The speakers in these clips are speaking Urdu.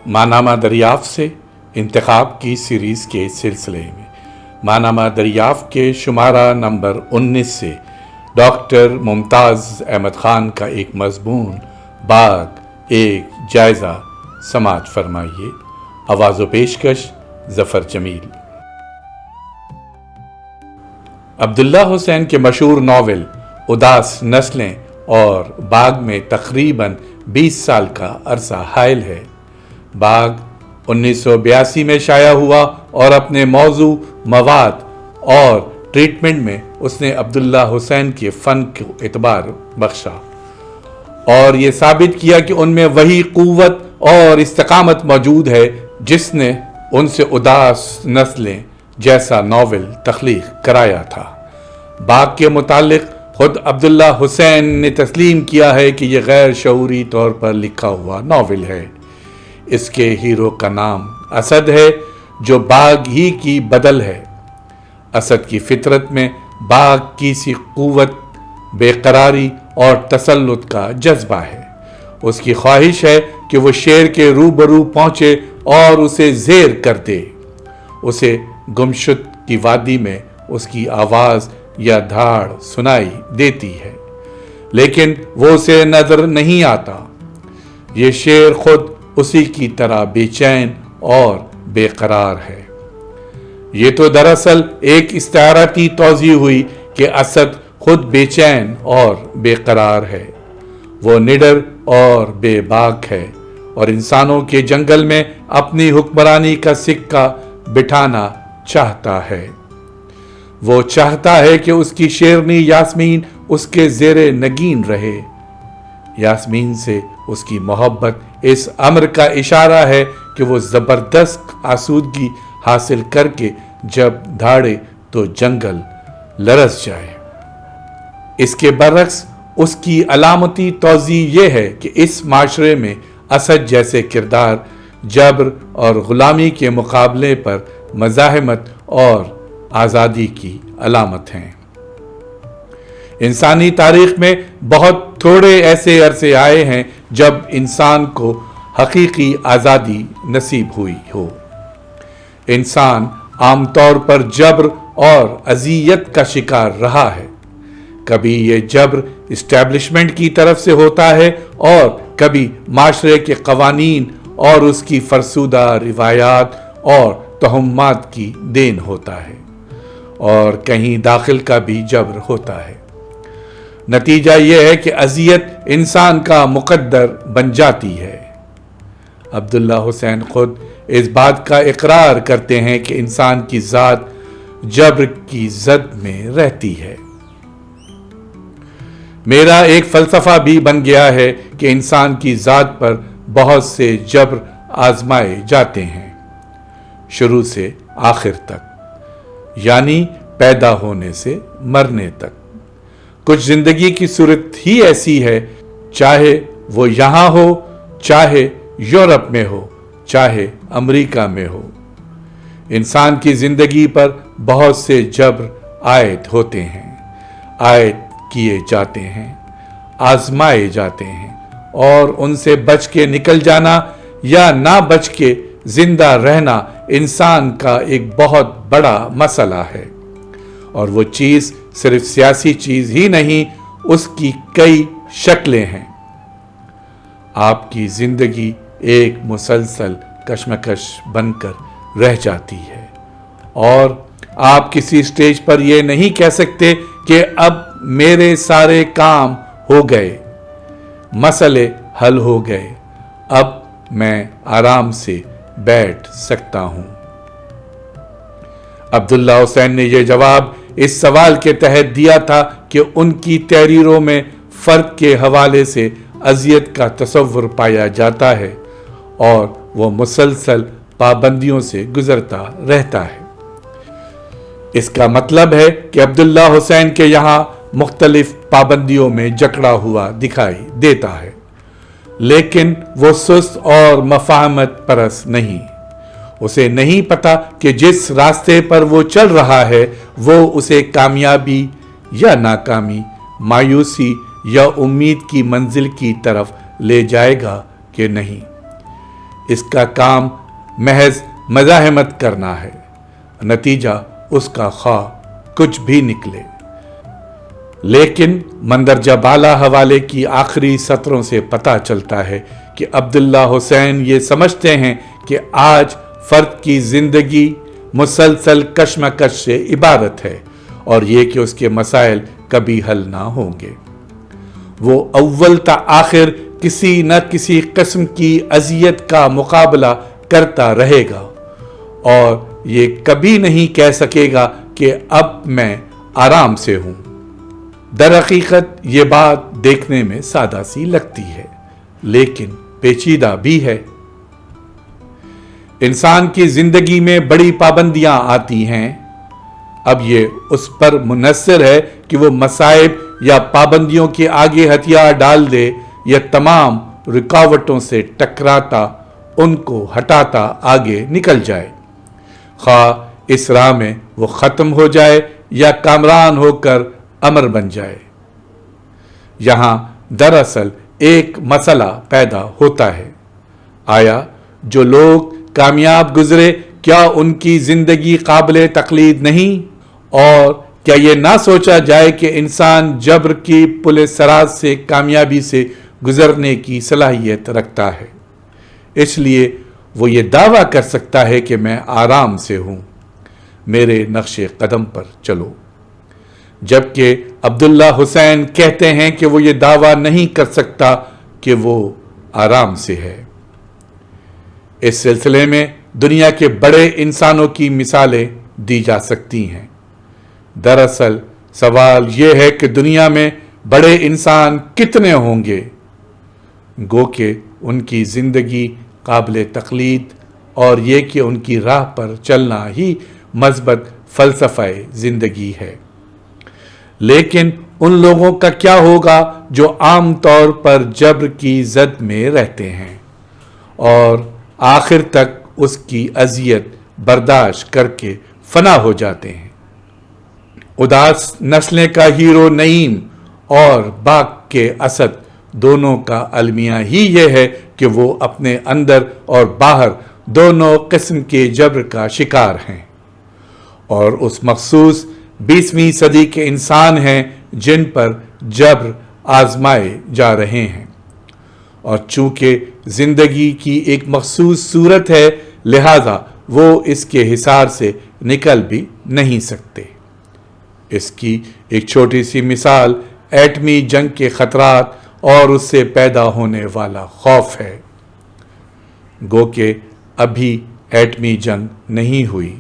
ماہنامہ دریافت سے انتخاب کی سیریز کے سلسلے میں ماہنامہ دریافت کے شمارہ نمبر 19 سے ڈاکٹر ممتاز احمد خان کا ایک مضمون باغ ایک جائزہ سماعت فرمائیے۔ آواز و پیشکش ظفر جمیل۔ عبداللہ حسین کے مشہور ناول اداس نسلیں اور باغ میں تقریباً 20 سال کا عرصہ حائل ہے۔ باغ 1982 میں شائع ہوا اور اپنے موضوع، مواد اور ٹریٹمنٹ میں اس نے عبداللہ حسین کے فن کو اعتبار بخشا اور یہ ثابت کیا کہ ان میں وہی قوت اور استقامت موجود ہے جس نے ان سے اداس نسلیں جیسا ناول تخلیق کرایا تھا۔ باغ کے متعلق خود عبداللہ حسین نے تسلیم کیا ہے کہ یہ غیر شعوری طور پر لکھا ہوا ناول ہے۔ اس کے ہیرو کا نام اسد ہے جو باغ ہی کی بدل ہے۔ اسد کی فطرت میں باغ کی سی قوت، بے قراری اور تسلط کا جذبہ ہے۔ اس کی خواہش ہے کہ وہ شیر کے روبرو پہنچے اور اسے زیر کر دے۔ اسے گمشد کی وادی میں اس کی آواز یا دھاڑ سنائی دیتی ہے، لیکن وہ اسے نظر نہیں آتا۔ یہ شیر خود اسی کی طرح بے چین اور بے قرار ہے۔ یہ تو دراصل ایک استعاراتی توضیح ہوئی کہ اسد خود بے چین اور بے قرار ہے۔ وہ نڈر اور بے باک ہے اور انسانوں کے جنگل میں اپنی حکمرانی کا سکہ بٹھانا چاہتا ہے۔ وہ چاہتا ہے کہ اس کی شیرنی یاسمین اس کے زیر نگین رہے۔ یاسمین سے اس کی محبت اس امر کا اشارہ ہے کہ وہ زبردست آسودگی حاصل کر کے جب دھاڑے تو جنگل لرز جائے۔ اس کے برعکس اس کی علامتی توضیح یہ ہے کہ اس معاشرے میں اسد جیسے کردار جبر اور غلامی کے مقابلے پر مزاحمت اور آزادی کی علامت ہیں۔ انسانی تاریخ میں بہت تھوڑے ایسے عرصے آئے ہیں جب انسان کو حقیقی آزادی نصیب ہوئی ہو۔ انسان عام طور پر جبر اور اذیت کا شکار رہا ہے۔ کبھی یہ جبر اسٹیبلشمنٹ کی طرف سے ہوتا ہے اور کبھی معاشرے کے قوانین اور اس کی فرسودہ روایات اور تہمات کی دین ہوتا ہے، اور کہیں داخل کا بھی جبر ہوتا ہے۔ نتیجہ یہ ہے کہ اذیت انسان کا مقدر بن جاتی ہے۔ عبداللہ حسین خود اس بات کا اقرار کرتے ہیں کہ انسان کی ذات جبر کی زد میں رہتی ہے۔ میرا ایک فلسفہ بھی بن گیا ہے کہ انسان کی ذات پر بہت سے جبر آزمائے جاتے ہیں، شروع سے آخر تک، یعنی پیدا ہونے سے مرنے تک۔ کچھ زندگی کی صورت ہی ایسی ہے، چاہے وہ یہاں ہو، چاہے یورپ میں ہو، چاہے امریکہ میں ہو۔ انسان کی زندگی پر بہت سے جبر عائد ہوتے ہیں، عائد کیے جاتے ہیں، آزمائے جاتے ہیں، اور ان سے بچ کے نکل جانا یا نہ بچ کے زندہ رہنا انسان کا ایک بہت بڑا مسئلہ ہے۔ اور وہ چیز صرف سیاسی چیز ہی نہیں، اس کی کئی شکلیں ہیں۔ آپ کی زندگی ایک مسلسل کشمکش بن کر رہ جاتی ہے، اور آپ کسی سٹیج پر یہ نہیں کہہ سکتے کہ اب میرے سارے کام ہو گئے، مسئلے حل ہو گئے، اب میں آرام سے بیٹھ سکتا ہوں۔ عبداللہ حسین نے یہ جواب اس سوال کے تحت دیا تھا کہ ان کی تحریروں میں فرد کے حوالے سے اذیت کا تصور پایا جاتا ہے اور وہ مسلسل پابندیوں سے گزرتا رہتا ہے۔ اس کا مطلب ہے کہ عبداللہ حسین کے یہاں مختلف پابندیوں میں جکڑا ہوا دکھائی دیتا ہے، لیکن وہ سست اور مفاہمت پرست نہیں۔ اسے نہیں پتا کہ جس راستے پر وہ چل رہا ہے وہ اسے کامیابی یا ناکامی، مایوسی یا امید کی منزل کی طرف لے جائے گا کہ نہیں۔ اس کا کام محض مزاحمت کرنا ہے، نتیجہ اس کا خواہ کچھ بھی نکلے۔ لیکن مندرجہ بالا حوالے کی آخری سطروں سے پتہ چلتا ہے کہ عبداللہ حسین یہ سمجھتے ہیں کہ آج فرد کی زندگی مسلسل کشمکش سے عبارت ہے اور یہ کہ اس کے مسائل کبھی حل نہ ہوں گے۔ وہ اول تا آخر کسی نہ کسی قسم کی اذیت کا مقابلہ کرتا رہے گا اور یہ کبھی نہیں کہہ سکے گا کہ اب میں آرام سے ہوں۔ در حقیقت یہ بات دیکھنے میں سادہ سی لگتی ہے لیکن پیچیدہ بھی ہے۔ انسان کی زندگی میں بڑی پابندیاں آتی ہیں، اب یہ اس پر منحصر ہے کہ وہ مصائب یا پابندیوں کے آگے ہتھیار ڈال دے یا تمام رکاوٹوں سے ٹکراتا ان کو ہٹاتا آگے نکل جائے، خواہ اس راہ میں وہ ختم ہو جائے یا کامران ہو کر امر بن جائے۔ یہاں دراصل ایک مسئلہ پیدا ہوتا ہے، آیا جو لوگ کامیاب گزرے کیا ان کی زندگی قابل تقلید نہیں؟ اور کیا یہ نہ سوچا جائے کہ انسان جبر کی پل صراط سے کامیابی سے گزرنے کی صلاحیت رکھتا ہے، اس لیے وہ یہ دعویٰ کر سکتا ہے کہ میں آرام سے ہوں، میرے نقش قدم پر چلو، جبکہ عبداللہ حسین کہتے ہیں کہ وہ یہ دعویٰ نہیں کر سکتا کہ وہ آرام سے ہے۔ اس سلسلے میں دنیا کے بڑے انسانوں کی مثالیں دی جا سکتی ہیں۔ دراصل سوال یہ ہے کہ دنیا میں بڑے انسان کتنے ہوں گے؟ گو کہ ان کی زندگی قابل تقلید اور یہ کہ ان کی راہ پر چلنا ہی مثبت فلسفہ زندگی ہے۔ لیکن ان لوگوں کا کیا ہوگا جو عام طور پر جبر کی زد میں رہتے ہیں اور آخر تک اس کی اذیت برداشت کر کے فنا ہو جاتے ہیں؟ اداس نسلیں کا ہیرو نعیم اور باغ کے اسد دونوں کا المیہ ہی یہ ہے کہ وہ اپنے اندر اور باہر دونوں قسم کے جبر کا شکار ہیں اور اس مخصوص 20ویں صدی کے انسان ہیں جن پر جبر آزمائے جا رہے ہیں، اور چونکہ زندگی کی ایک مخصوص صورت ہے لہذا وہ اس کے حصار سے نکل بھی نہیں سکتے۔ اس کی ایک چھوٹی سی مثال ایٹمی جنگ کے خطرات اور اس سے پیدا ہونے والا خوف ہے۔ گو کہ ابھی ایٹمی جنگ نہیں ہوئی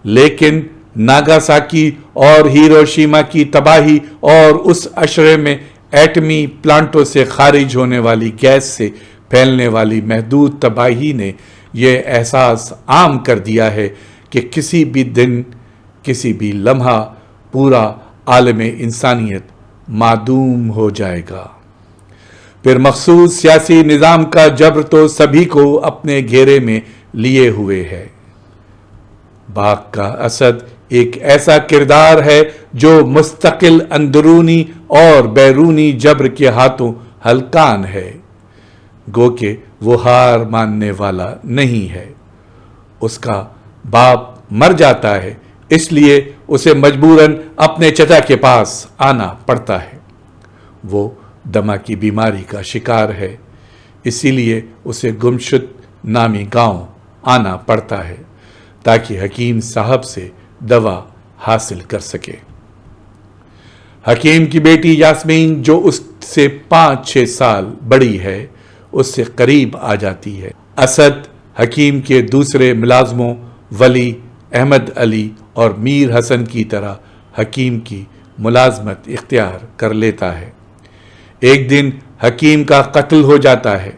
لیکن ناگاساکی اور ہیروشیما کی تباہی اور اس عشرے میں ایٹمی پلانٹوں سے خارج ہونے والی گیس سے پھیلنے والی محدود تباہی نے یہ احساس عام کر دیا ہے کہ کسی بھی دن کسی بھی لمحہ پورا عالم انسانیت معدوم ہو جائے گا۔ پھر مخصوص سیاسی نظام کا جبر تو سبھی کو اپنے گھیرے میں لیے ہوئے ہے۔ باغ کا اسد ایک ایسا کردار ہے جو مستقل اندرونی اور بیرونی جبر کے ہاتھوں ہلکان ہے، گو کہ وہ ہار ماننے والا نہیں ہے۔ اس کا باپ مر جاتا ہے اس لیے اسے مجبوراً اپنے چچا کے پاس آنا پڑتا ہے۔ وہ دمہ کی بیماری کا شکار ہے اسی لیے اسے گمشد نامی گاؤں آنا پڑتا ہے تاکہ حکیم صاحب سے دوا حاصل کر سکے۔ حکیم کی بیٹی یاسمین جو اس سے 5-6 سال بڑی ہے اس سے قریب آ جاتی ہے۔ اسد حکیم کے دوسرے ملازموں ولی، احمد علی اور میر حسن کی طرح حکیم کی ملازمت اختیار کر لیتا ہے۔ ایک دن حکیم کا قتل ہو جاتا ہے۔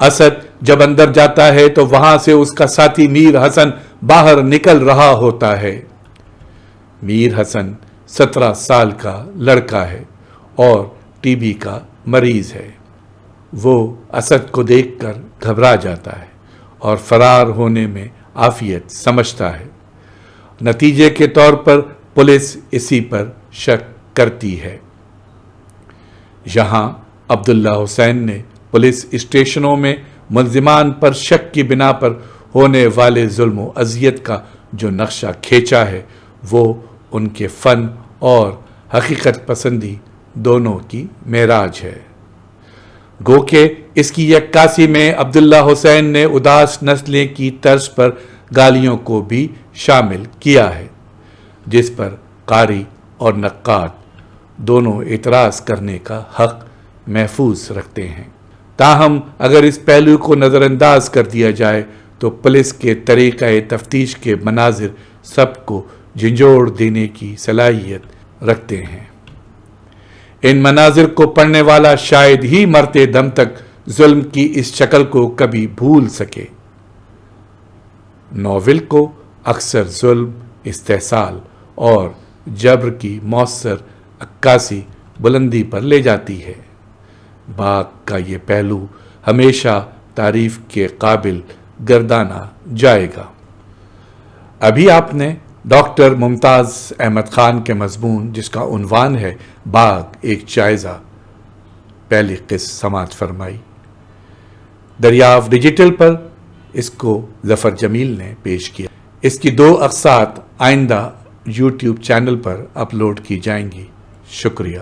اسد جب اندر جاتا ہے تو وہاں سے اس کا ساتھی میر حسن باہر نکل رہا ہوتا ہے۔ میر حسن 17 سال کا لڑکا ہے اور ٹی بی کا مریض ہے۔ وہ اسد کو دیکھ کر گھبرا جاتا ہے اور فرار ہونے میں عافیت سمجھتا ہے۔ نتیجے کے طور پر پولیس اسی پر شک کرتی ہے۔ یہاں عبداللہ حسین نے پولیس اسٹیشنوں میں ملزمان پر شک کی بنا پر ہونے والے ظلم و اذیت کا جو نقشہ کھینچا ہے وہ ان کے فن اور حقیقت پسندی دونوں کی معراج ہے۔ گو کہ اس کی عکاسی میں عبداللہ حسین نے اداس نسلیں کی طرز پر گالیوں کو بھی شامل کیا ہے، جس پر قاری اور نقاد دونوں اعتراض کرنے کا حق محفوظ رکھتے ہیں۔ تاہم اگر اس پہلو کو نظر انداز کر دیا جائے تو پولیس کے طریقہ تفتیش کے مناظر سب کو جھنجھوڑ دینے کی صلاحیت رکھتے ہیں۔ ان مناظر کو پڑھنے والا شاید ہی مرتے دم تک ظلم کی اس شکل کو کبھی بھول سکے۔ ناول کو اکثر ظلم، استحصال اور جبر کی مؤثر عکاسی بلندی پر لے جاتی ہے۔ باغ کا یہ پہلو ہمیشہ تعریف کے قابل گردانا جائے گا۔ ابھی آپ نے ڈاکٹر ممتاز احمد خان کے مضمون جس کا عنوان ہے باغ ایک جائزہ پہلی قسط سماعت فرمائی۔ دریافت ڈیجیٹل پر اس کو ظفر جمیل نے پیش کیا۔ اس کی 2 اقساط آئندہ یوٹیوب چینل پر اپلوڈ کی جائیں گی۔ شکریہ۔